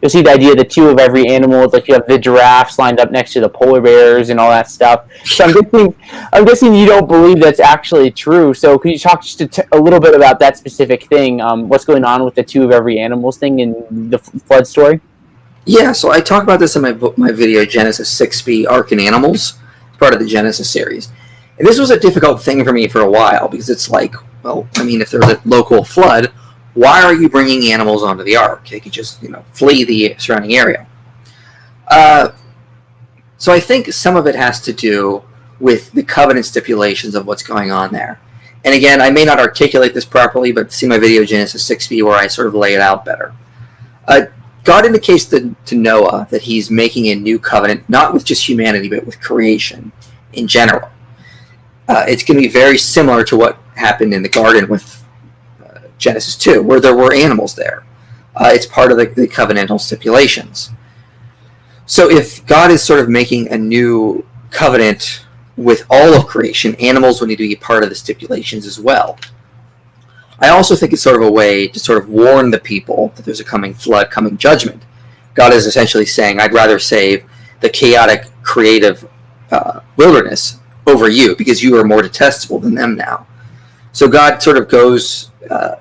You'll see the idea of the two of every animal. It's like you have the giraffes lined up next to the polar bears and all that stuff. So I'm guessing you don't believe that's actually true. So could you talk just a little bit about that specific thing? What's going on with the two of every animals thing in the flood story? Yeah, so I talk about this in my video, Genesis 6b, Ark and Animals, part of the Genesis series. And this was a difficult thing for me for a while, because it's like, well, I mean, if there's a local flood, why are you bringing animals onto the ark? They could just, flee the surrounding area. So I think some of it has to do with the covenant stipulations of what's going on there. And again, I may not articulate this properly, but see my video Genesis 6b where I sort of lay it out better. God indicates to Noah that he's making a new covenant, not with just humanity, but with creation in general. It's going to be very similar to what happened in the garden with Genesis 2, where there were animals there. It's part of the covenantal stipulations. So if God is sort of making a new covenant with all of creation, animals will need to be part of the stipulations as well. I also think it's sort of a way to sort of warn the people that there's a coming flood, coming judgment. God is essentially saying, I'd rather save the chaotic, creative wilderness over you, because you are more detestable than them now. So God sort of goes,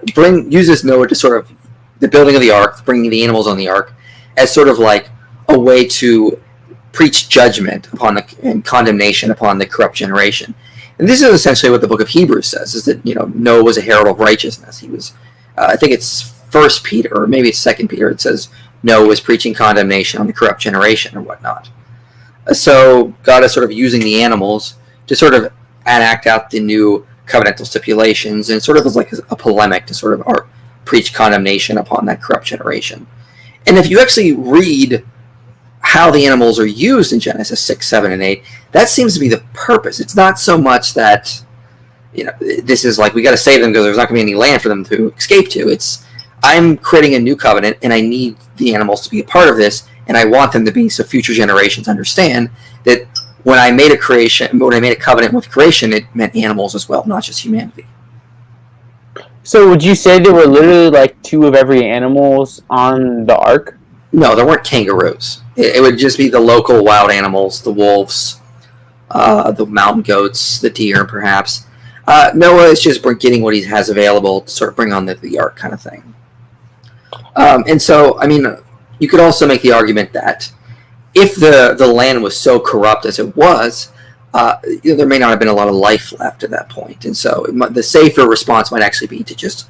uses Noah to sort of, the building of the ark, bringing the animals on the ark, as sort of like a way to preach judgment upon and condemnation upon the corrupt generation. And this is essentially what the book of Hebrews says, is that, Noah was a herald of righteousness. He was, I think it's 1 Peter, or maybe it's 2 Peter, it says Noah was preaching condemnation on the corrupt generation or whatnot. So God is sort of using the animals to sort of enact out the new covenantal stipulations, and sort of as like a polemic to sort of preach condemnation upon that corrupt generation. And if you actually read how the animals are used in Genesis 6, 7, and 8, that seems to be the purpose. It's not so much that, this is like, we got to save them because there's not going to be any land for them to escape to. It's, I'm creating a new covenant, and I need the animals to be a part of this, and I want them to be, so future generations understand that when I made a covenant with creation, it meant animals as well, not just humanity. So would you say there were literally like two of every animals on the ark? No, there weren't kangaroos. It would just be the local wild animals, the wolves, the mountain goats, the deer, perhaps. Noah is just getting what he has available to sort of bring on the ark kind of thing. And so, I mean, you could also make the argument that if the land was so corrupt as it was, there may not have been a lot of life left at that point. And so the safer response might actually be to just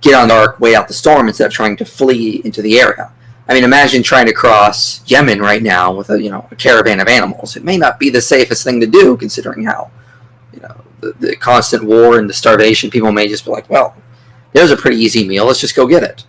get on the ark, wait out the storm, instead of trying to flee into the area. I mean, imagine trying to cross Yemen right now with a caravan of animals. It may not be the safest thing to do, considering how the constant war and the starvation. People may just be like, well, there's a pretty easy meal, let's just go get it.